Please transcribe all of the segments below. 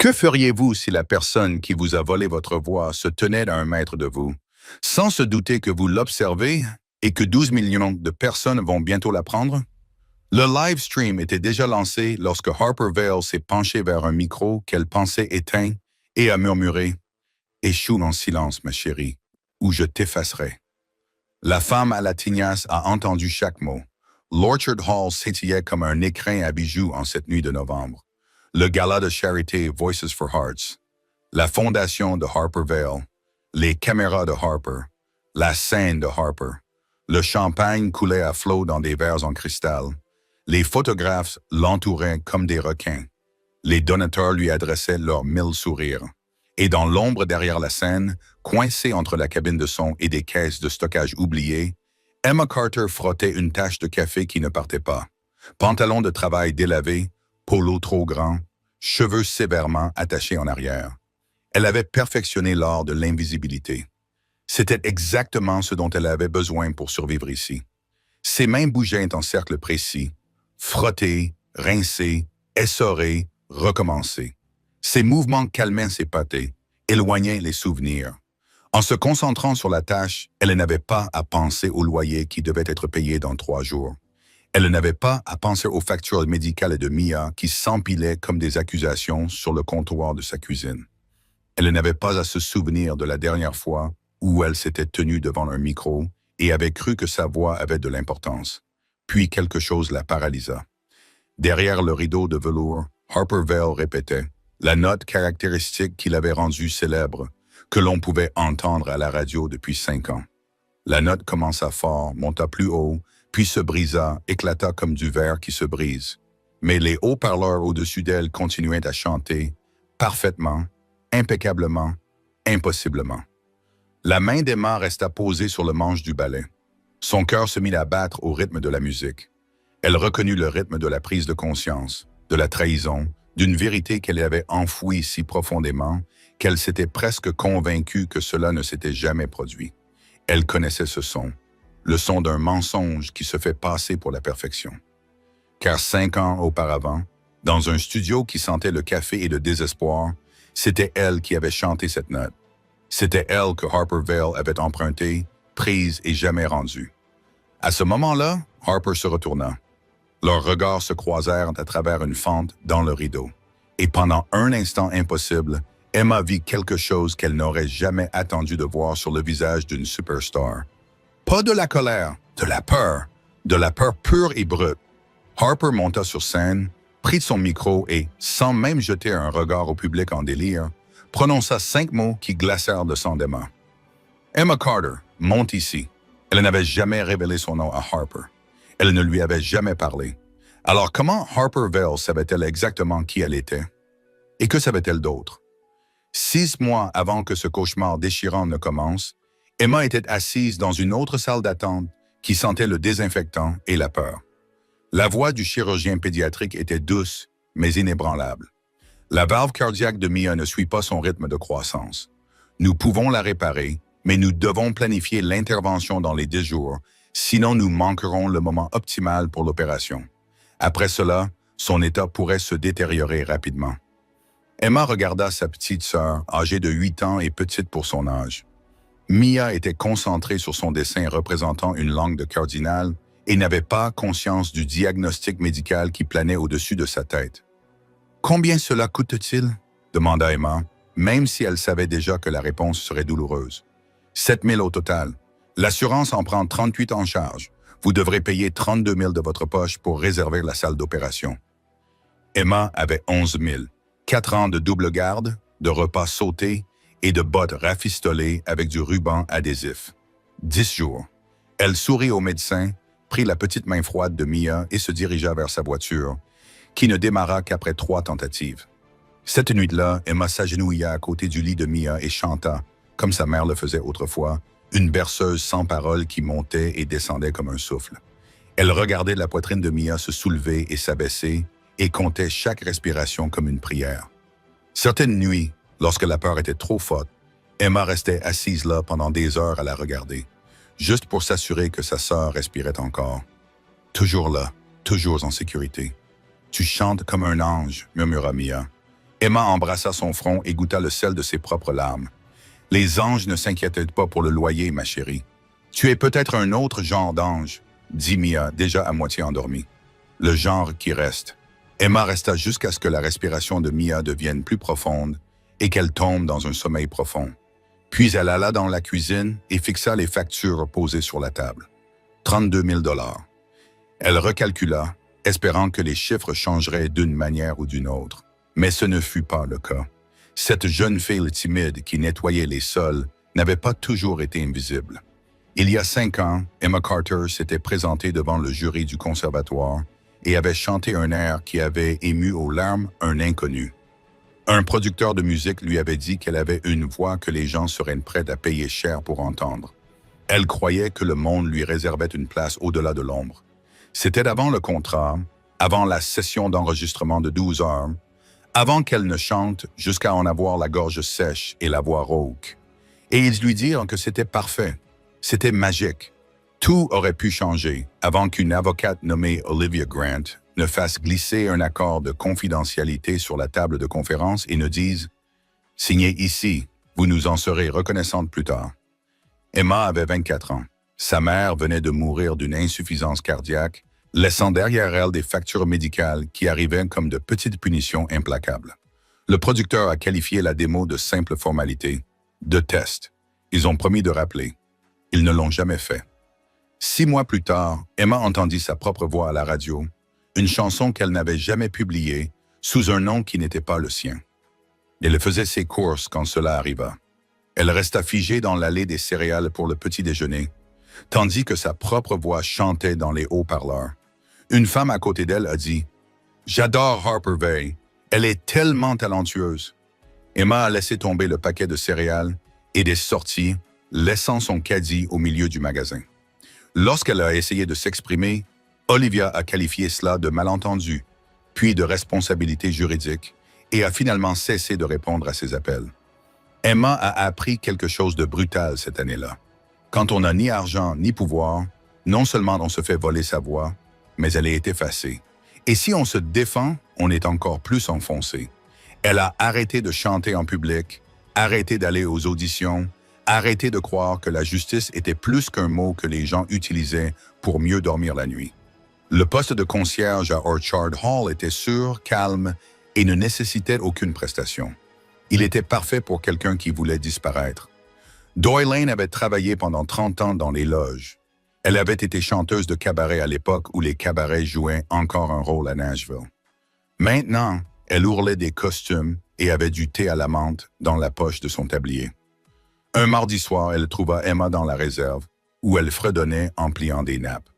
Que feriez-vous si la personne qui vous a volé votre voix se tenait à 1 mètre de vous, sans se douter que vous l'observez et que 12 millions de personnes vont bientôt l'apprendre? Le live stream était déjà lancé lorsque Harper Vale s'est penchée vers un micro qu'elle pensait éteint et a murmuré « Échoue en silence, ma chérie, ou je t'effacerai ». La femme à la tignasse a entendu chaque mot. L'Orchard Hall s'étillait comme un écrin à bijoux en cette nuit de novembre. Le gala de charité Voices for Hearts, la fondation de Harper Vale, les caméras de Harper, la scène de Harper, le champagne coulait à flot dans des verres en cristal. Les photographes l'entouraient comme des requins. Les donateurs lui adressaient leurs 1000 sourires. Et dans l'ombre derrière la scène, coincée entre la cabine de son et des caisses de stockage oubliées, Emma Carter frottait une tache de café qui ne partait pas. Pantalon de travail délavé, polo trop grand, cheveux sévèrement attachés en arrière. Elle avait perfectionné l'art de l'invisibilité. C'était exactement ce dont elle avait besoin pour survivre ici. Ses mains bougeaient en cercle précis, frotter, rincer, essorer, recommencer. Ses mouvements calmaient ses pâtés, éloignaient les souvenirs. En se concentrant sur la tâche, elle n'avait pas à penser au loyer qui devait être payé dans 3 jours. Elle n'avait pas à penser aux factures médicales de Mia qui s'empilaient comme des accusations sur le comptoir de sa cuisine. Elle n'avait pas à se souvenir de la dernière fois où elle s'était tenue devant un micro et avait cru que sa voix avait de l'importance. Puis quelque chose la paralysa. Derrière le rideau de velours, Harper Vale répétait la note caractéristique qui l'avait rendue célèbre, que l'on pouvait entendre à la radio depuis 5 ans. La note commença fort, monta plus haut, puis se brisa, éclata comme du verre qui se brise. Mais les haut-parleurs au-dessus d'elle continuaient à chanter, parfaitement, impeccablement, impossiblement. La main d'Emma resta posée sur le manche du balai. Son cœur se mit à battre au rythme de la musique. Elle reconnut le rythme de la prise de conscience, de la trahison, d'une vérité qu'elle avait enfouie si profondément qu'elle s'était presque convaincue que cela ne s'était jamais produit. Elle connaissait ce son, le son d'un mensonge qui se fait passer pour la perfection. Car 5 ans auparavant, dans un studio qui sentait le café et le désespoir, c'était elle qui avait chanté cette note. C'était elle que Harper Vale avait empruntée, prise et jamais rendue. À ce moment-là, Harper se retourna. Leurs regards se croisèrent à travers une fente dans le rideau. Et pendant un instant impossible, Emma vit quelque chose qu'elle n'aurait jamais attendu de voir sur le visage d'une superstar. Pas de la colère, de la peur pure et brute. Harper monta sur scène, prit son micro et, sans même jeter un regard au public en délire, prononça 5 mots qui glacèrent le sang d'Emma. Emma Carter, monte ici. Elle n'avait jamais révélé son nom à Harper. Elle ne lui avait jamais parlé. Alors comment Harper Vale savait-elle exactement qui elle était? Et que savait-elle d'autre? 6 mois avant que ce cauchemar déchirant ne commence, Emma était assise dans une autre salle d'attente qui sentait le désinfectant et la peur. La voix du chirurgien pédiatrique était douce, mais inébranlable. La valve cardiaque de Mia ne suit pas son rythme de croissance. Nous pouvons la réparer, mais nous devons planifier l'intervention dans les 10 jours, sinon nous manquerons le moment optimal pour l'opération. Après cela, son état pourrait se détériorer rapidement. Emma regarda sa petite sœur, âgée de 8 ans et petite pour son âge. Mia était concentrée sur son dessin représentant une langue de cardinal et n'avait pas conscience du diagnostic médical qui planait au-dessus de sa tête. « Combien cela coûte-t-il » demanda Emma, même si elle savait déjà que la réponse serait douloureuse. « 7 000 au total. L'assurance en prend 38 en charge. Vous devrez payer 32 000 de votre poche pour réserver la salle d'opération. » Emma avait 11 000. 4 ans de double garde, de repas sautés et de bottes rafistolées avec du ruban adhésif. 10 jours. Elle sourit au médecin, prit la petite main froide de Mia et se dirigea vers sa voiture, qui ne démarra qu'après 3 tentatives. Cette nuit-là, Emma s'agenouilla à côté du lit de Mia et chanta, comme sa mère le faisait autrefois, une berceuse sans parole qui montait et descendait comme un souffle. Elle regardait la poitrine de Mia se soulever et s'abaisser et comptait chaque respiration comme une prière. Certaines nuits, lorsque la peur était trop forte, Emma restait assise là pendant des heures à la regarder, juste pour s'assurer que sa sœur respirait encore. Toujours là, toujours en sécurité. « Tu chantes comme un ange », murmura Mia. Emma embrassa son front et goûta le sel de ses propres larmes. Les anges ne s'inquiétaient pas pour le loyer, ma chérie. Tu es peut-être un autre genre d'ange, dit Mia, déjà à moitié endormie. Le genre qui reste. Emma resta jusqu'à ce que la respiration de Mia devienne plus profonde et qu'elle tombe dans un sommeil profond. Puis elle alla dans la cuisine et fixa les factures posées sur la table. 32 000 $. Elle recalcula, espérant que les chiffres changeraient d'une manière ou d'une autre. Mais ce ne fut pas le cas. Cette jeune fille timide qui nettoyait les sols n'avait pas toujours été invisible. Il y a 5 ans, Emma Carter s'était présentée devant le jury du conservatoire et avait chanté un air qui avait ému aux larmes un inconnu. Un producteur de musique lui avait dit qu'elle avait une voix que les gens seraient prêts à payer cher pour entendre. Elle croyait que le monde lui réservait une place au-delà de l'ombre. C'était avant le contrat, avant la session d'enregistrement de 12 heures, avant qu'elle ne chante jusqu'à en avoir la gorge sèche et la voix rauque. Et ils lui dirent que c'était parfait, c'était magique. Tout aurait pu changer avant qu'une avocate nommée Olivia Grant ne fasse glisser un accord de confidentialité sur la table de conférence et ne dise « Signez ici, vous nous en serez reconnaissante plus tard ». Emma avait 24 ans. Sa mère venait de mourir d'une insuffisance cardiaque, laissant derrière elle des factures médicales qui arrivaient comme de petites punitions implacables. Le producteur a qualifié la démo de simple formalité, de test. Ils ont promis de rappeler. Ils ne l'ont jamais fait. 6 mois plus tard, Emma entendit sa propre voix à la radio, une chanson qu'elle n'avait jamais publiée, sous un nom qui n'était pas le sien. Elle faisait ses courses quand cela arriva. Elle resta figée dans l'allée des céréales pour le petit déjeuner, tandis que sa propre voix chantait dans les haut-parleurs. Une femme à côté d'elle a dit « J'adore Harper Vey, elle est tellement talentueuse ». Emma a laissé tomber le paquet de céréales et est sortie, laissant son caddie au milieu du magasin. Lorsqu'elle a essayé de s'exprimer, Olivia a qualifié cela de malentendu, puis de responsabilité juridique, et a finalement cessé de répondre à ses appels. Emma a appris quelque chose de brutal cette année-là. Quand on n'a ni argent ni pouvoir, non seulement on se fait voler sa voix, mais elle est effacée. Et si on se défend, on est encore plus enfoncé. Elle a arrêté de chanter en public, arrêté d'aller aux auditions, arrêté de croire que la justice était plus qu'un mot que les gens utilisaient pour mieux dormir la nuit. Le poste de concierge à Orchard Hall était sûr, calme et ne nécessitait aucune prestation. Il était parfait pour quelqu'un qui voulait disparaître. Doyle Lane avait travaillé pendant 30 ans dans les loges. Elle avait été chanteuse de cabaret à l'époque où les cabarets jouaient encore un rôle à Nashville. Maintenant, elle ourlait des costumes et avait du thé à la menthe dans la poche de son tablier. Un mardi soir, elle trouva Emma dans la réserve, où elle fredonnait en pliant des nappes.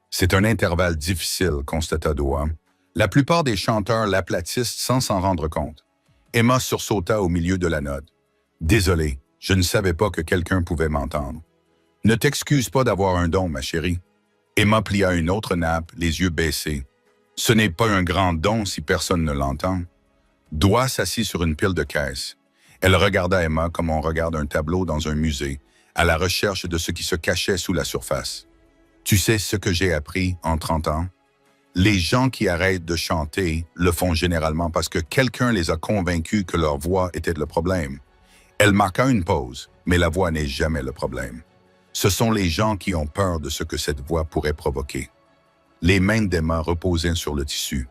C'est un intervalle difficile, constata Doa. La plupart des chanteurs l'aplatissent sans s'en rendre compte. Emma sursauta au milieu de la note. « Désolé, je ne savais pas que quelqu'un pouvait m'entendre. » « Ne t'excuse pas d'avoir un don, ma chérie. » Emma plia une autre nappe, les yeux baissés. « Ce n'est pas un grand don si personne ne l'entend. » Doa s'assit sur une pile de caisses. Elle regarda Emma comme on regarde un tableau dans un musée, à la recherche de ce qui se cachait sous la surface. « Tu sais ce que j'ai appris en 30 ans? Les gens qui arrêtent de chanter le font généralement parce que quelqu'un les a convaincus que leur voix était le problème. » Elle marqua une pause, mais la voix n'est jamais le problème. Ce sont les gens qui ont peur de ce que cette voix pourrait provoquer. Les mains d'Emma reposaient sur le tissu.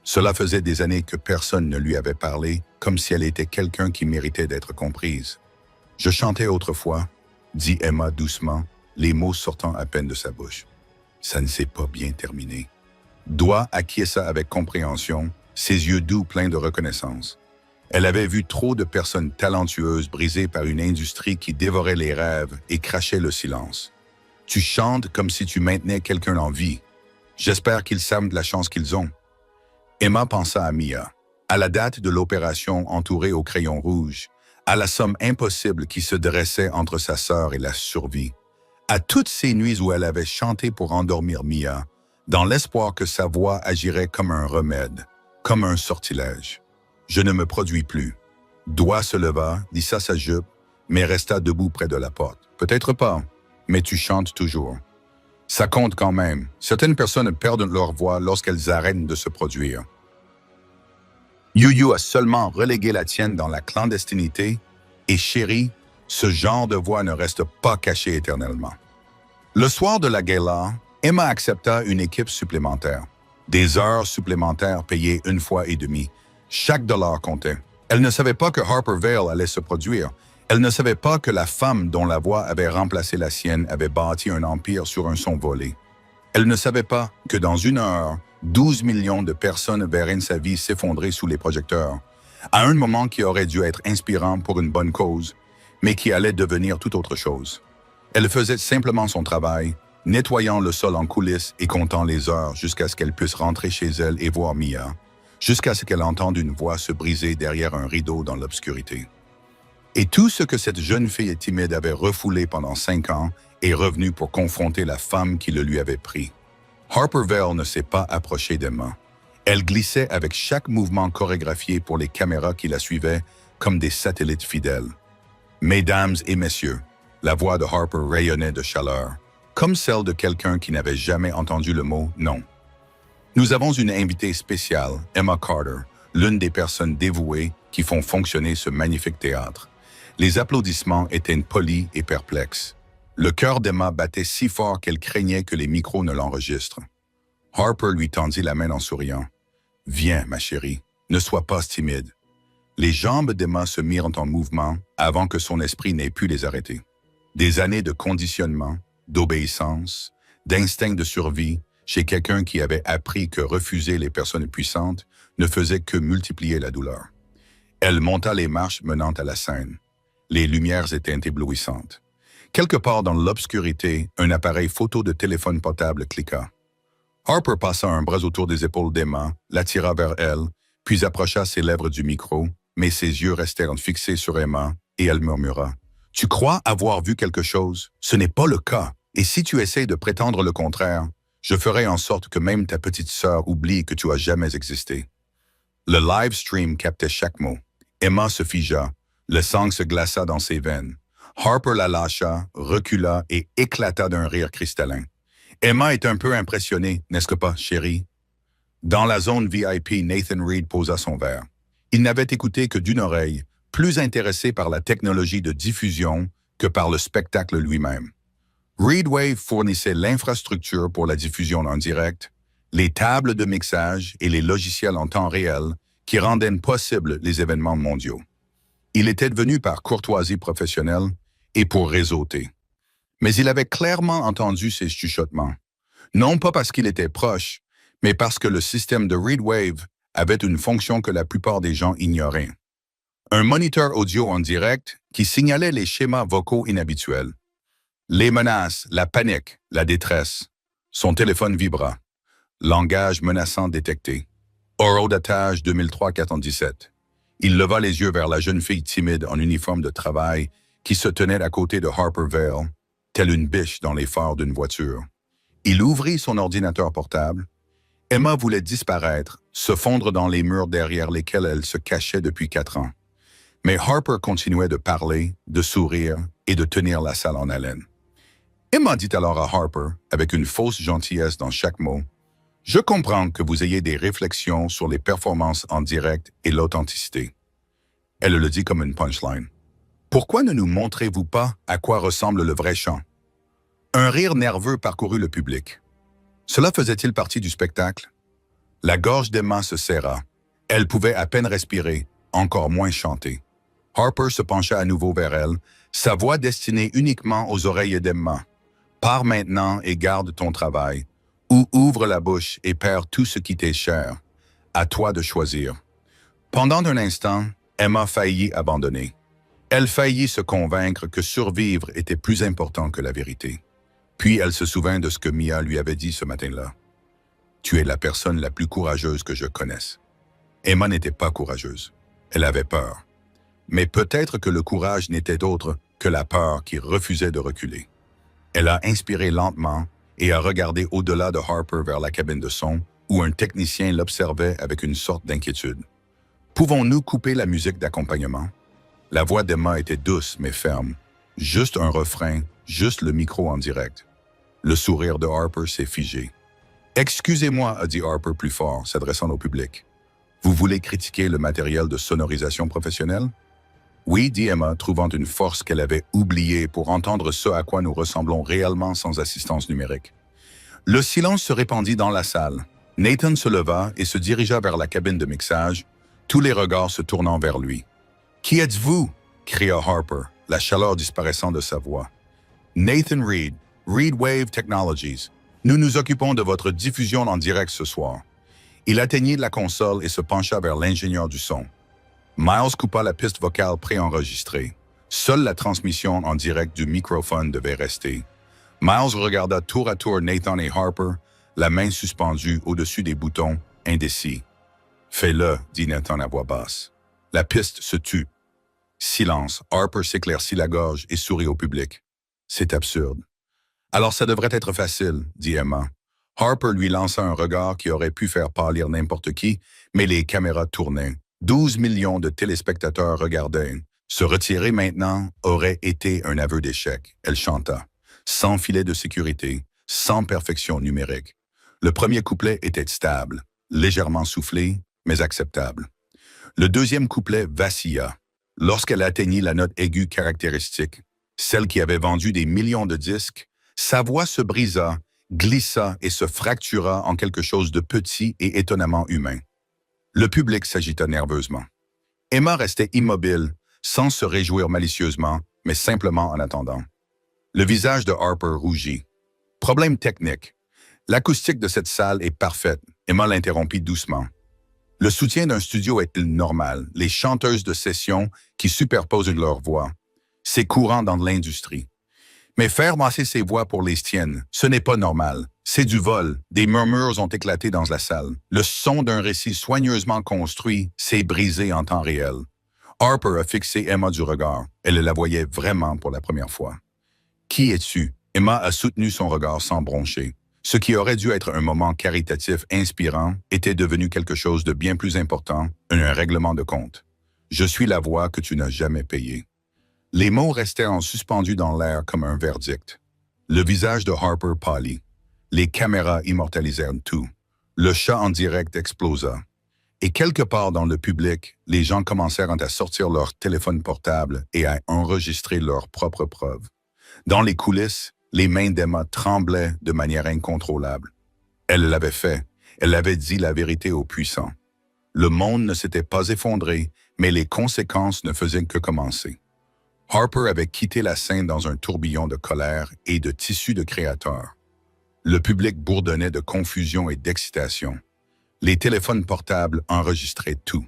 Cela faisait des années que personne ne lui avait parlé, comme si elle était quelqu'un qui méritait d'être comprise. « Je chantais autrefois », dit Emma doucement, les mots sortant à peine de sa bouche. « Ça ne s'est pas bien terminé. » Doa acquiesça avec compréhension, ses yeux doux pleins de reconnaissance. Elle avait vu trop de personnes talentueuses brisées par une industrie qui dévorait les rêves et crachait le silence. « Tu chantes comme si tu maintenais quelqu'un en vie. J'espère qu'ils savent de la chance qu'ils ont. » Emma pensa à Mia, à la date de l'opération entourée au crayon rouge, à la somme impossible qui se dressait entre sa sœur et la survie, à toutes ces nuits où elle avait chanté pour endormir Mia, dans l'espoir que sa voix agirait comme un remède, comme un sortilège. « Je ne me produis plus. » Doa se leva, lissa sa jupe, mais resta debout près de la porte. « Peut-être pas, mais tu chantes toujours. » Ça compte quand même. Certaines personnes perdent leur voix lorsqu'elles arrêtent de se produire. Yu a seulement relégué la tienne dans la clandestinité et chérie, ce genre de voix ne reste pas caché éternellement. Le soir de la gala, Emma accepta une équipe supplémentaire. Des heures supplémentaires payées une fois et demie. Chaque dollar comptait. Elle ne savait pas que Harper Vale allait se produire. Elle ne savait pas que la femme dont la voix avait remplacé la sienne avait bâti un empire sur un son volé. Elle ne savait pas que dans une heure, 12 millions de personnes verraient sa vie s'effondrer sous les projecteurs, à un moment qui aurait dû être inspirant pour une bonne cause, mais qui allait devenir tout autre chose. Elle faisait simplement son travail, nettoyant le sol en coulisses et comptant les heures jusqu'à ce qu'elle puisse rentrer chez elle et voir Mia, jusqu'à ce qu'elle entende une voix se briser derrière un rideau dans l'obscurité. Et tout ce que cette jeune fille timide avait refoulé pendant 5 ans est revenu pour confronter la femme qui le lui avait pris. Harper Vale ne s'est pas approchée d'Emma. Elle glissait avec chaque mouvement chorégraphié pour les caméras qui la suivaient comme des satellites fidèles. Mesdames et messieurs, la voix de Harper rayonnait de chaleur, comme celle de quelqu'un qui n'avait jamais entendu le mot « non ». Nous avons une invitée spéciale, Emma Carter, l'une des personnes dévouées qui font fonctionner ce magnifique théâtre. Les applaudissements étaient polis et perplexes. Le cœur d'Emma battait si fort qu'elle craignait que les micros ne l'enregistrent. Harper lui tendit la main en souriant. « Viens, ma chérie, ne sois pas timide. » Les jambes d'Emma se mirent en mouvement avant que son esprit n'ait pu les arrêter. Des années de conditionnement, d'obéissance, d'instinct de survie chez quelqu'un qui avait appris que refuser les personnes puissantes ne faisait que multiplier la douleur. Elle monta les marches menant à la scène. Les lumières étaient éblouissantes. Quelque part dans l'obscurité, un appareil photo de téléphone portable cliqua. Harper passa un bras autour des épaules d'Emma, l'attira vers elle, puis approcha ses lèvres du micro, mais ses yeux restèrent fixés sur Emma, et elle murmura. « Tu crois avoir vu quelque chose? Ce n'est pas le cas. Et si tu essaies de prétendre le contraire, je ferai en sorte que même ta petite sœur oublie que tu as jamais existé. » Le live stream captait chaque mot. Emma se figea. Le sang se glaça dans ses veines. Harper la lâcha, recula et éclata d'un rire cristallin. Emma est un peu impressionnée, n'est-ce pas, chérie? Dans la zone VIP, Nathan Reed posa son verre. Il n'avait écouté que d'une oreille, plus intéressé par la technologie de diffusion que par le spectacle lui-même. ReedWave fournissait l'infrastructure pour la diffusion en direct, les tables de mixage et les logiciels en temps réel qui rendaient possibles les événements mondiaux. Il était venu par courtoisie professionnelle et pour réseauter. Mais il avait clairement entendu ces chuchotements. Non pas parce qu'il était proche, mais parce que le système de ReedWave avait une fonction que la plupart des gens ignoraient. Un moniteur audio en direct qui signalait les schémas vocaux inhabituels. Les menaces, la panique, la détresse. Son téléphone vibra. Langage menaçant détecté. Horodatage 2003-417. Il leva les yeux vers la jeune fille timide en uniforme de travail qui se tenait à côté de Harper Vale, telle une biche dans les phares d'une voiture. Il ouvrit son ordinateur portable. Emma voulait disparaître, se fondre dans les murs derrière lesquels elle se cachait depuis 4 ans. Mais Harper continuait de parler, de sourire et de tenir la salle en haleine. Emma dit alors à Harper, avec une fausse gentillesse dans chaque mot, « Je comprends que vous ayez des réflexions sur les performances en direct et l'authenticité. » Elle le dit comme une punchline. « Pourquoi ne nous montrez-vous pas à quoi ressemble le vrai chant? » Un rire nerveux parcourut le public. Cela faisait-il partie du spectacle? La gorge d'Emma se serra. Elle pouvait à peine respirer, encore moins chanter. Harper se pencha à nouveau vers elle, sa voix destinée uniquement aux oreilles d'Emma. « Pars maintenant et garde ton travail, ou ouvre la bouche et perds tout ce qui t'est cher. À toi de choisir. » Pendant un instant, Emma faillit abandonner. Elle faillit se convaincre que survivre était plus important que la vérité. Puis elle se souvint de ce que Mia lui avait dit ce matin-là. « Tu es la personne la plus courageuse que je connaisse. » Emma n'était pas courageuse. Elle avait peur. Mais peut-être que le courage n'était autre que la peur qui refusait de reculer. Elle a inspiré lentement et a regardé au-delà de Harper vers la cabine de son, où un technicien l'observait avec une sorte d'inquiétude. « Pouvons-nous couper la musique d'accompagnement? » La voix d'Emma était douce mais ferme. Juste un refrain, juste le micro en direct. Le sourire de Harper s'est figé. « Excusez-moi, a dit Harper plus fort, s'adressant au public. Vous voulez critiquer le matériel de sonorisation professionnel? Oui, dit Emma, trouvant une force qu'elle avait oubliée pour entendre ce à quoi nous ressemblons réellement sans assistance numérique. Le silence se répandit dans la salle. Nathan se leva et se dirigea vers la cabine de mixage, tous les regards se tournant vers lui. « Qui êtes-vous » cria Harper, la chaleur disparaissant de sa voix. « Nathan Reed, Reed Wave Technologies. Nous nous occupons de votre diffusion en direct ce soir. » Il atteignit la console et se pencha vers l'ingénieur du son. Miles coupa la piste vocale préenregistrée. Seule la transmission en direct du microphone devait rester. Miles regarda tour à tour Nathan et Harper, la main suspendue au-dessus des boutons, indécis. « Fais-le, » dit Nathan à voix basse. La piste se tut. Silence. Harper s'éclaircit la gorge et sourit au public. « C'est absurde. »« Alors ça devrait être facile, » dit Emma. Harper lui lança un regard qui aurait pu faire pâlir n'importe qui, mais les caméras tournaient. 12 millions de téléspectateurs regardaient. Se retirer maintenant aurait été un aveu d'échec. Elle chanta. Sans filet de sécurité, sans perfection numérique. Le premier couplet était stable, légèrement soufflé, mais acceptable. Le deuxième couplet vacilla. Lorsqu'elle atteignit la note aiguë caractéristique, celle qui avait vendu des millions de disques, sa voix se brisa, glissa et se fractura en quelque chose de petit et étonnamment humain. Le public s'agita nerveusement. Emma restait immobile, sans se réjouir malicieusement, mais simplement en attendant. Le visage de Harper rougit. Problème technique. L'acoustique de cette salle est parfaite. Emma l'interrompit doucement. Le soutien d'un studio est-il normal? Les chanteuses de session qui superposent leur voix. C'est courant dans l'industrie. Mais faire masser ses voix pour les tiennes, ce n'est pas normal. C'est du vol. Des murmures ont éclaté dans la salle. Le son d'un récit soigneusement construit s'est brisé en temps réel. Harper a fixé Emma du regard. Elle la voyait vraiment pour la première fois. « Qui es-tu » Emma a soutenu son regard sans broncher. Ce qui aurait dû être un moment caritatif inspirant était devenu quelque chose de bien plus important, un règlement de compte. « Je suis la voix que tu n'as jamais payée. » Les mots restèrent suspendus dans l'air comme un verdict. Le visage de Harper pâlit. Les caméras immortalisèrent tout. Le chat en direct explosa. Et quelque part dans le public, les gens commencèrent à sortir leur téléphone portable et à enregistrer leurs propres preuves. Dans les coulisses, les mains d'Emma tremblaient de manière incontrôlable. Elle l'avait fait. Elle avait dit la vérité aux puissants. Le monde ne s'était pas effondré, mais les conséquences ne faisaient que commencer. Harper avait quitté la scène dans un tourbillon de colère et de tissu de créateurs. Le public bourdonnait de confusion et d'excitation. Les téléphones portables enregistraient tout.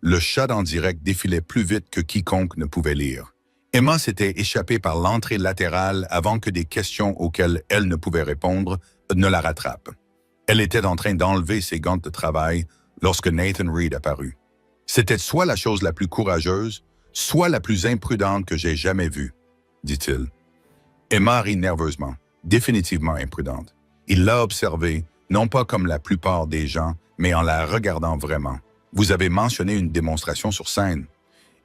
Le chat en direct défilait plus vite que quiconque ne pouvait lire. Emma s'était échappée par l'entrée latérale avant que des questions auxquelles elle ne pouvait répondre ne la rattrapent. Elle était en train d'enlever ses gants de travail lorsque Nathan Reed apparut. C'était soit la chose la plus courageuse, soit la plus imprudente que j'ai jamais vue, dit-il. Emma rit nerveusement, définitivement imprudente. Il l'a observée, non pas comme la plupart des gens, mais en la regardant vraiment. Vous avez mentionné une démonstration sur scène.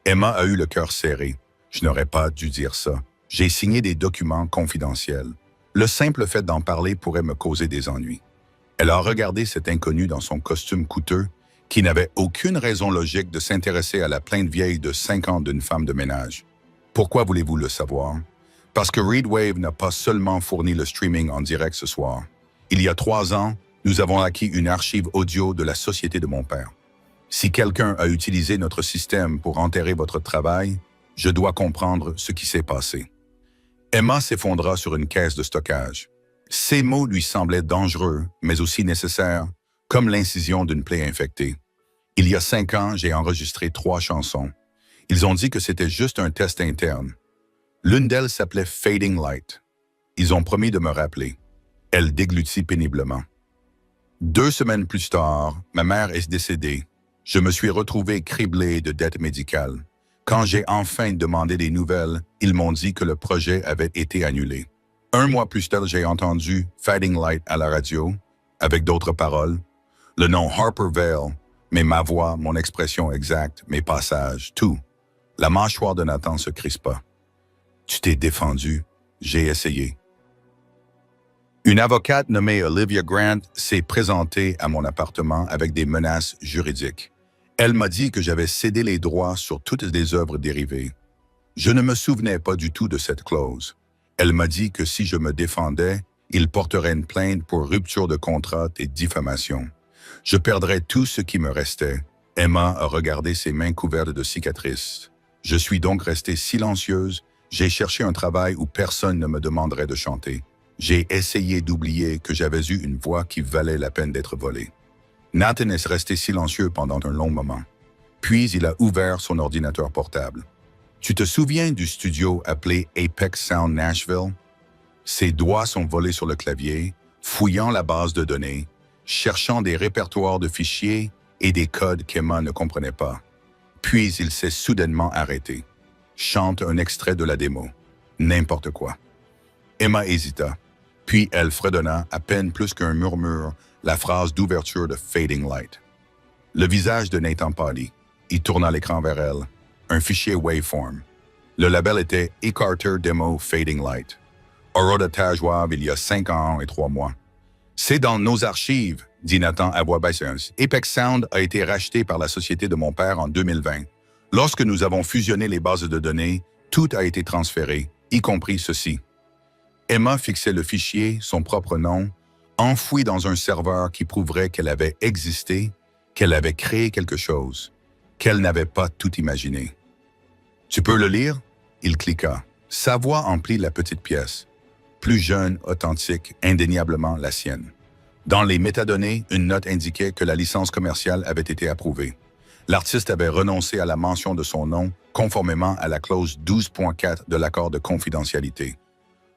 Emma a eu le cœur serré. Je n'aurais pas dû dire ça. J'ai signé des documents confidentiels. Le simple fait d'en parler pourrait me causer des ennuis. Elle a regardé cet inconnu dans son costume coûteux, qui n'avait aucune raison logique de s'intéresser à la plainte vieille de 5 ans d'une femme de ménage. Pourquoi voulez-vous le savoir? Parce que Reed Wave n'a pas seulement fourni le streaming en direct ce soir. Il y a 3 ans, nous avons acquis une archive audio de la société de mon père. Si quelqu'un a utilisé notre système pour enterrer votre travail, je dois comprendre ce qui s'est passé. Emma s'effondra sur une caisse de stockage. Ces mots lui semblaient dangereux, mais aussi nécessaires, comme l'incision d'une plaie infectée. Il y a 5 ans, j'ai enregistré 3 chansons. Ils ont dit que c'était juste un test interne. L'une d'elles s'appelait Fading Light. Ils ont promis de me rappeler. Elle déglutit péniblement. 2 semaines plus tard, ma mère est décédée. Je me suis retrouvé criblé de dettes médicales. Quand j'ai enfin demandé des nouvelles, ils m'ont dit que le projet avait été annulé. 1 mois plus tard, j'ai entendu Fading Light à la radio, avec d'autres paroles, le nom Harper Vale, mais ma voix, mon expression exacte, mes passages, tout. La mâchoire de Nathan se crispa. Tu t'es défendu, j'ai essayé. Une avocate nommée Olivia Grant s'est présentée à mon appartement avec des menaces juridiques. Elle m'a dit que j'avais cédé les droits sur toutes les œuvres dérivées. Je ne me souvenais pas du tout de cette clause. Elle m'a dit que si je me défendais, il porterait une plainte pour rupture de contrat et diffamation. Je perdrais tout ce qui me restait. Emma a regardé ses mains couvertes de cicatrices. Je suis donc restée silencieuse. J'ai cherché un travail où personne ne me demanderait de chanter. J'ai essayé d'oublier que j'avais eu une voix qui valait la peine d'être volée. Nathan est resté silencieux pendant un long moment. Puis il a ouvert son ordinateur portable. Tu te souviens du studio appelé Apex Sound Nashville? Ses doigts sont volés sur le clavier, fouillant la base de données, cherchant des répertoires de fichiers et des codes qu'Emma ne comprenait pas. Puis il s'est soudainement arrêté. Chante un extrait de la démo. N'importe quoi. Emma hésita. Puis elle fredonna, à peine plus qu'un murmure, la phrase d'ouverture de Fading Light. Le visage de Nathan pâlit. Il tourna l'écran vers elle. Un fichier waveform. Le label était E-Carter Demo Fading Light. Aurora Tajwab il y a 5 ans et 3 mois. C'est dans nos archives, dit Nathan à voix basse. Apex Sound a été racheté par la société de mon père en 2020. Lorsque nous avons fusionné les bases de données, tout a été transféré, y compris ceci. Emma fixait le fichier, son propre nom, enfoui dans un serveur qui prouverait qu'elle avait existé, qu'elle avait créé quelque chose, qu'elle n'avait pas tout imaginé. « Tu peux le lire ?» Il cliqua. Sa voix emplit la petite pièce. Plus jeune, authentique, indéniablement la sienne. Dans les métadonnées, une note indiquait que la licence commerciale avait été approuvée. L'artiste avait renoncé à la mention de son nom, conformément à la clause 12.4 de l'accord de confidentialité.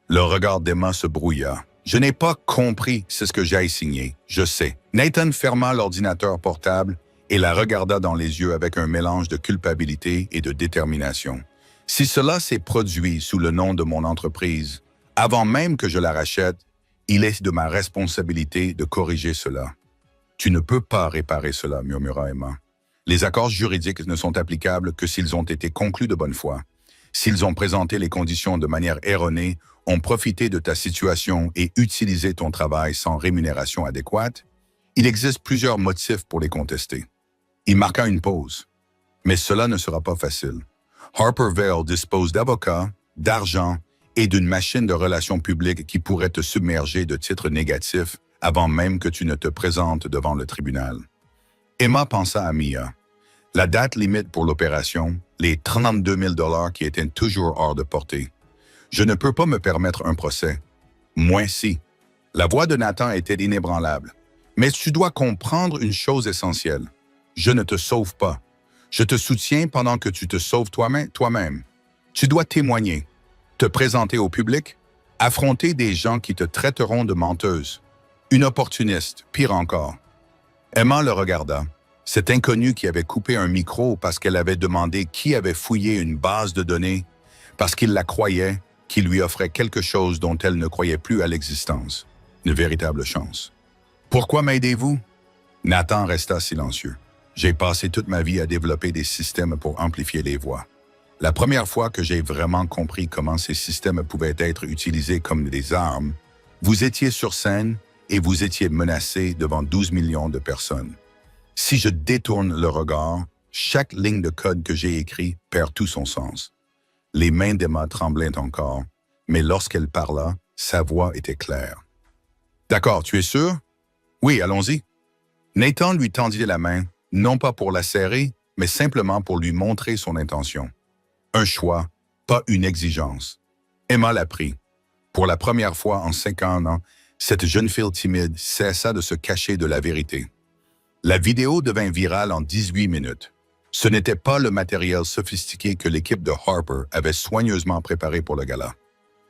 Le regard d'Emma se brouilla. « Je n'ai pas compris, c'est ce que j'ai signé, je sais. » Nathan ferma l'ordinateur portable et la regarda dans les yeux avec un mélange de culpabilité et de détermination. « Si cela s'est produit sous le nom de mon entreprise, avant même que je la rachète, il est de ma responsabilité de corriger cela. »« Tu ne peux pas réparer cela, » murmura Emma. « Les accords juridiques ne sont applicables que s'ils ont été conclus de bonne foi. S'ils ont présenté les conditions de manière erronée, ont profité de ta situation et utilisé ton travail sans rémunération adéquate, il existe plusieurs motifs pour les contester. » Il marqua une pause. « Mais cela ne sera pas facile. Harper Vale dispose d'avocats, d'argent et d'une machine de relations publiques qui pourrait te submerger de titres négatifs avant même que tu ne te présentes devant le tribunal. » Emma pensa à Mia. La date limite pour l'opération, les 32 000 $ qui étaient toujours hors de portée. Je ne peux pas me permettre un procès. Moi si. La voix de Nathan était inébranlable. Mais tu dois comprendre une chose essentielle. Je ne te sauve pas. Je te soutiens pendant que tu te sauves toi-même. Tu dois témoigner, te présenter au public, affronter des gens qui te traiteront de menteuse. Une opportuniste, pire encore. Emma le regarda. Cet inconnu qui avait coupé un micro parce qu'elle avait demandé qui avait fouillé une base de données, parce qu'il la croyait, qui lui offrait quelque chose dont elle ne croyait plus à l'existence. Une véritable chance. « Pourquoi m'aidez-vous » Nathan resta silencieux. « J'ai passé toute ma vie à développer des systèmes pour amplifier les voix. La première fois que j'ai vraiment compris comment ces systèmes pouvaient être utilisés comme des armes, vous étiez sur scène et vous étiez menacé devant 12 millions de personnes. Si je détourne le regard, chaque ligne de code que j'ai écrit perd tout son sens. » Les mains d'Emma tremblaient encore, mais lorsqu'elle parla, sa voix était claire. « D'accord, tu es sûr? »« Oui, allons-y. » Nathan lui tendit la main, non pas pour la serrer, mais simplement pour lui montrer son intention. Un choix, pas une exigence. Emma la prit. Pour la première fois en 5 ans, cette jeune fille timide cessa de se cacher de la vérité. La vidéo devint virale en 18 minutes. Ce n'était pas le matériel sophistiqué que l'équipe de Harper avait soigneusement préparé pour le gala.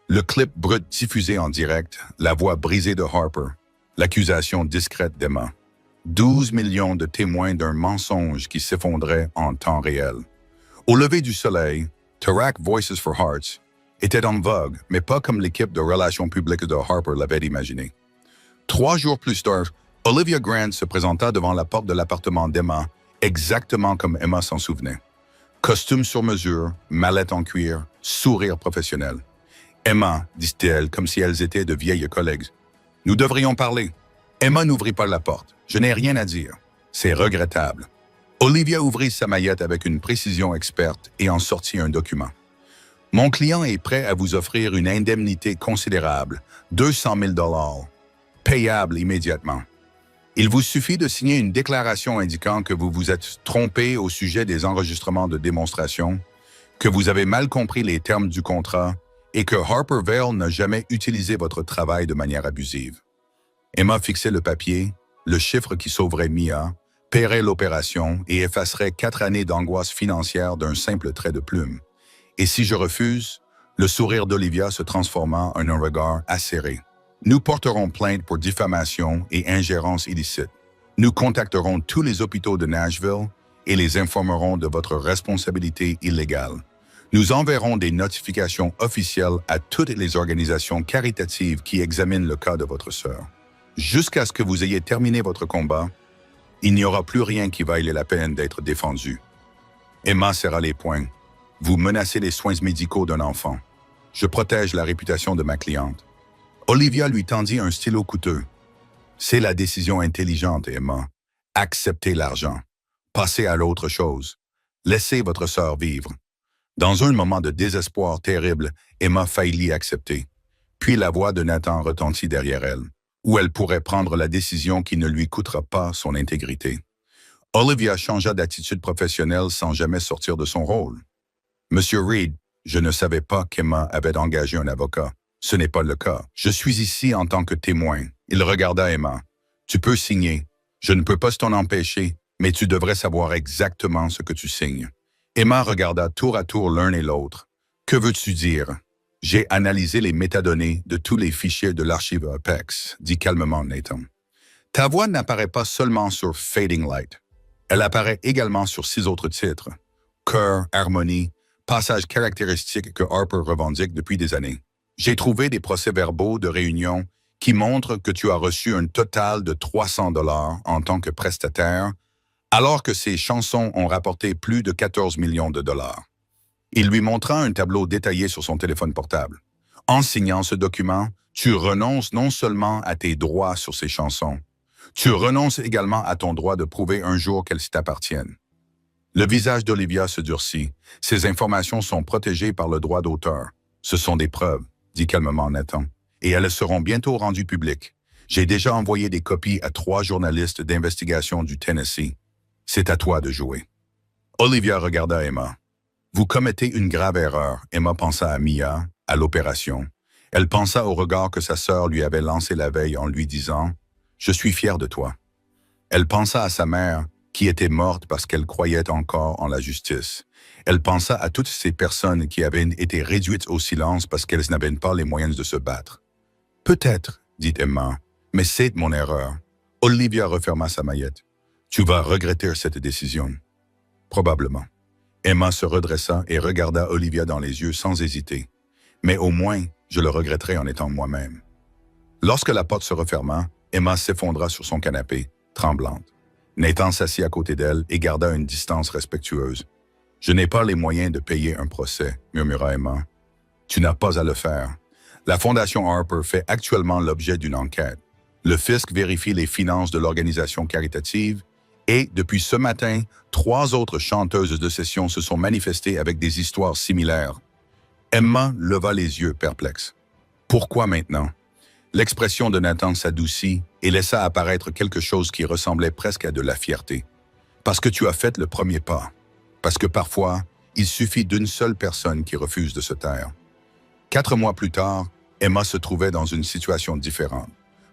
Le clip brut diffusé en direct, la voix brisée de Harper, l'accusation discrète d'Emma. 12 millions de témoins d'un mensonge qui s'effondrait en temps réel. Au lever du soleil, Tarak Voices for Hearts était en vogue, mais pas comme l'équipe de relations publiques de Harper l'avait imaginé. 3 jours plus tard, Olivia Grant se présenta devant la porte de l'appartement d'Emma, exactement comme Emma s'en souvenait. Costume sur mesure, mallette en cuir, sourire professionnel. « Emma, dit-elle, comme si elles étaient de vieilles collègues. Nous devrions parler. » Emma n'ouvrit pas la porte. « Je n'ai rien à dire. C'est regrettable. » Olivia ouvrit sa maillette avec une précision experte et en sortit un document. Mon client est prêt à vous offrir une indemnité considérable, 200 000 $, payable immédiatement. Il vous suffit de signer une déclaration indiquant que vous vous êtes trompé au sujet des enregistrements de démonstration, que vous avez mal compris les termes du contrat et que Harper Vale n'a jamais utilisé votre travail de manière abusive. Emma fixait le papier, le chiffre qui sauverait Mia, paierait l'opération et effacerait 4 années d'angoisse financière d'un simple trait de plume. Et si je refuse, le sourire d'Olivia se transforma en un regard acéré. Nous porterons plainte pour diffamation et ingérence illicite. Nous contacterons tous les hôpitaux de Nashville et les informerons de votre responsabilité illégale. Nous enverrons des notifications officielles à toutes les organisations caritatives qui examinent le cas de votre sœur. Jusqu'à ce que vous ayez terminé votre combat, il n'y aura plus rien qui vaille la peine d'être défendu. Emma serra les poings. Vous menacez les soins médicaux d'un enfant. Je protège la réputation de ma cliente. Olivia lui tendit un stylo coûteux. C'est la décision intelligente, Emma. Acceptez l'argent. Passez à l'autre chose. Laissez votre sœur vivre. Dans un moment de désespoir terrible, Emma faillit accepter. Puis la voix de Nathan retentit derrière elle, où elle pourrait prendre la décision qui ne lui coûtera pas son intégrité. Olivia changea d'attitude professionnelle sans jamais sortir de son rôle. Monsieur Reed, je ne savais pas qu'Emma avait engagé un avocat. Ce n'est pas le cas. Je suis ici en tant que témoin. Il regarda Emma. Tu peux signer. Je ne peux pas t'en empêcher, mais tu devrais savoir exactement ce que tu signes. Emma regarda tour à tour l'un et l'autre. Que veux-tu dire? J'ai analysé les métadonnées de tous les fichiers de l'archive Apex, dit calmement Nathan. Ta voix n'apparaît pas seulement sur Fading Light. Elle apparaît également sur 6 autres titres. Cœur, harmonie, passages caractéristiques que Harper revendique depuis des années. J'ai trouvé des procès-verbaux de réunion qui montrent que tu as reçu un total de 300 $ en tant que prestataire, alors que ces chansons ont rapporté plus de 14 millions de dollars. Il lui montra un tableau détaillé sur son téléphone portable. En signant ce document, tu renonces non seulement à tes droits sur ces chansons, tu renonces également à ton droit de prouver un jour qu'elles t'appartiennent. Le visage d'Olivia se durcit. Ces informations sont protégées par le droit d'auteur. Ce sont des preuves, dit calmement Nathan, et elles seront bientôt rendues publiques. J'ai déjà envoyé des copies à 3 journalistes d'investigation du Tennessee. C'est à toi de jouer. Olivia regarda Emma. Vous commettez une grave erreur. Emma pensa à Mia, à l'opération. Elle pensa au regard que sa sœur lui avait lancé la veille en lui disant « Je suis fière de toi ». Elle pensa à sa mère, qui était morte parce qu'elle croyait encore en la justice. Elle pensa à toutes ces personnes qui avaient été réduites au silence parce qu'elles n'avaient pas les moyens de se battre. « Peut-être, dit Emma, mais c'est mon erreur. » Olivia referma sa maillette. « Tu vas regretter cette décision. » Probablement. Emma se redressa et regarda Olivia dans les yeux sans hésiter. « Mais au moins, je le regretterai en étant moi-même. » Lorsque la porte se referma, Emma s'effondra sur son canapé, tremblante. Nathan s'assit à côté d'elle et garda une distance respectueuse. « Je n'ai pas les moyens de payer un procès, » murmura Emma. « Tu n'as pas à le faire. La Fondation Harper fait actuellement l'objet d'une enquête. Le fisc vérifie les finances de l'organisation caritative et, depuis ce matin, 3 autres chanteuses de session se sont manifestées avec des histoires similaires. » Emma leva les yeux perplexe. « Pourquoi maintenant? » L'expression de Nathan s'adoucit et laissa apparaître quelque chose qui ressemblait presque à de la fierté. « Parce que tu as fait le premier pas. Parce que parfois, il suffit d'une seule personne qui refuse de se taire. » 4 mois plus tard, Emma se trouvait dans une situation différente.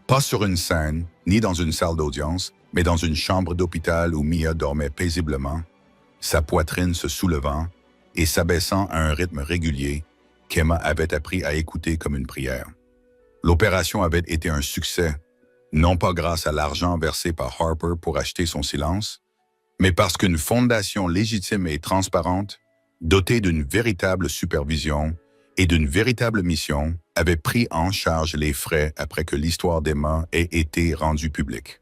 Pas sur une scène, ni dans une salle d'audience, mais dans une chambre d'hôpital où Mia dormait paisiblement, sa poitrine se soulevant et s'abaissant à un rythme régulier qu'Emma avait appris à écouter comme une prière. L'opération avait été un succès, non pas grâce à l'argent versé par Harper pour acheter son silence, mais parce qu'une fondation légitime et transparente, dotée d'une véritable supervision et d'une véritable mission, avait pris en charge les frais après que l'histoire d'Emma ait été rendue publique.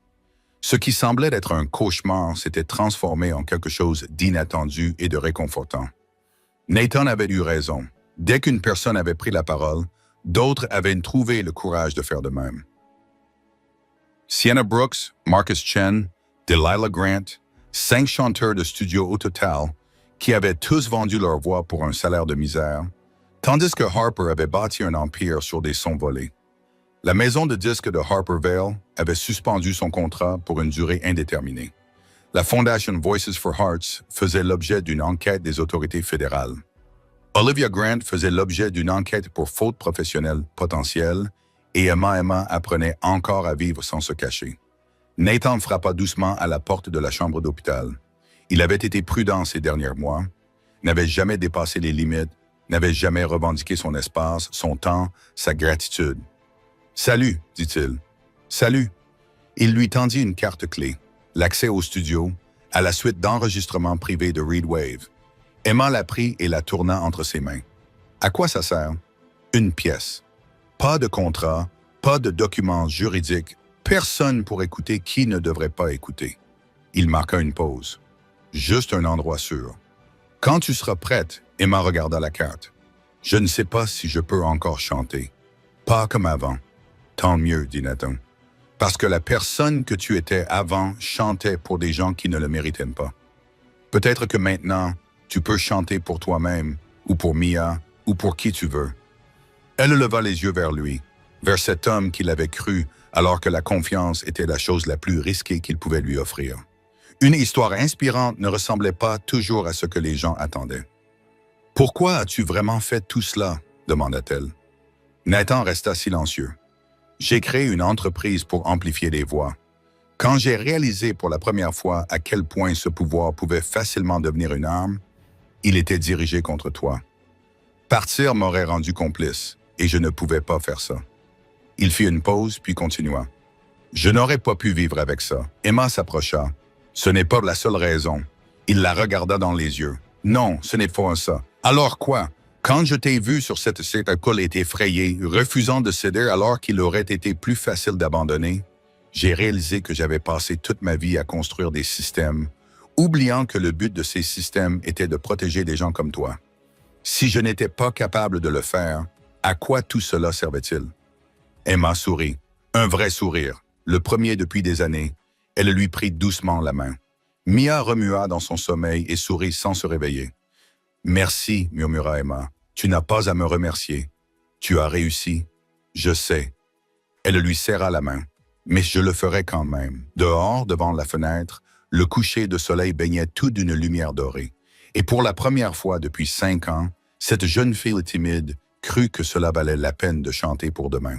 Ce qui semblait être un cauchemar s'était transformé en quelque chose d'inattendu et de réconfortant. Nathan avait eu raison. Dès qu'une personne avait pris la parole, d'autres avaient trouvé le courage de faire de même. Sienna Brooks, Marcus Chen, Delilah Grant, 5 chanteurs de studio au total, qui avaient tous vendu leur voix pour un salaire de misère, tandis que Harper avait bâti un empire sur des sons volés. La maison de disques de Harper Vale avait suspendu son contrat pour une durée indéterminée. La Fondation Voices for Hearts faisait l'objet d'une enquête des autorités fédérales. Olivia Grant faisait l'objet d'une enquête pour faute professionnelle potentielle et Emma apprenait encore à vivre sans se cacher. Nathan frappa doucement à la porte de la chambre d'hôpital. Il avait été prudent ces derniers mois, n'avait jamais dépassé les limites, n'avait jamais revendiqué son espace, son temps, sa gratitude. « Salut », dit-il. « Salut ». Il lui tendit une carte clé, l'accès au studio, à la suite d'enregistrements privés de Reed Wave. Emma la prit et la tourna entre ses mains. À quoi ça sert? Une pièce. Pas de contrat, pas de documents juridiques, personne pour écouter qui ne devrait pas écouter. Il marqua une pause. Juste un endroit sûr. Quand tu seras prête, Emma regarda la carte. Je ne sais pas si je peux encore chanter. Pas comme avant. Tant mieux, dit Nathan. Parce que la personne que tu étais avant chantait pour des gens qui ne le méritaient pas. Peut-être que maintenant, tu peux chanter pour toi-même, ou pour Mia, ou pour qui tu veux. Elle leva les yeux vers lui, vers cet homme qu'il avait cru alors que la confiance était la chose la plus risquée qu'il pouvait lui offrir. Une histoire inspirante ne ressemblait pas toujours à ce que les gens attendaient. « Pourquoi as-tu vraiment fait tout cela ?» demanda-t-elle. Nathan resta silencieux. « J'ai créé une entreprise pour amplifier les voix. Quand j'ai réalisé pour la première fois à quel point ce pouvoir pouvait facilement devenir une arme, il était dirigé contre toi. Partir m'aurait rendu complice, et je ne pouvais pas faire ça. » Il fit une pause, puis continua. « Je n'aurais pas pu vivre avec ça. » Emma s'approcha. « Ce n'est pas la seule raison. » Il la regarda dans les yeux. « Non, ce n'est pas ça. Alors quoi? Quand je t'ai vu sur cette école est effrayé, refusant de céder alors qu'il aurait été plus facile d'abandonner, j'ai réalisé que j'avais passé toute ma vie à construire des systèmes, oubliant que le but de ces systèmes était de protéger des gens comme toi. Si je n'étais pas capable de le faire, à quoi tout cela servait-il? » Emma sourit. Un vrai sourire, le premier depuis des années. Elle lui prit doucement la main. Mia remua dans son sommeil et sourit sans se réveiller. « Merci, murmura Emma. Tu n'as pas à me remercier. Tu as réussi. Je sais. » Elle lui serra la main. « Mais je le ferai quand même. » Dehors, devant la fenêtre, le coucher de soleil baignait tout d'une lumière dorée. Et pour la première fois depuis 5 ans, cette jeune fille timide crut que cela valait la peine de chanter pour demain.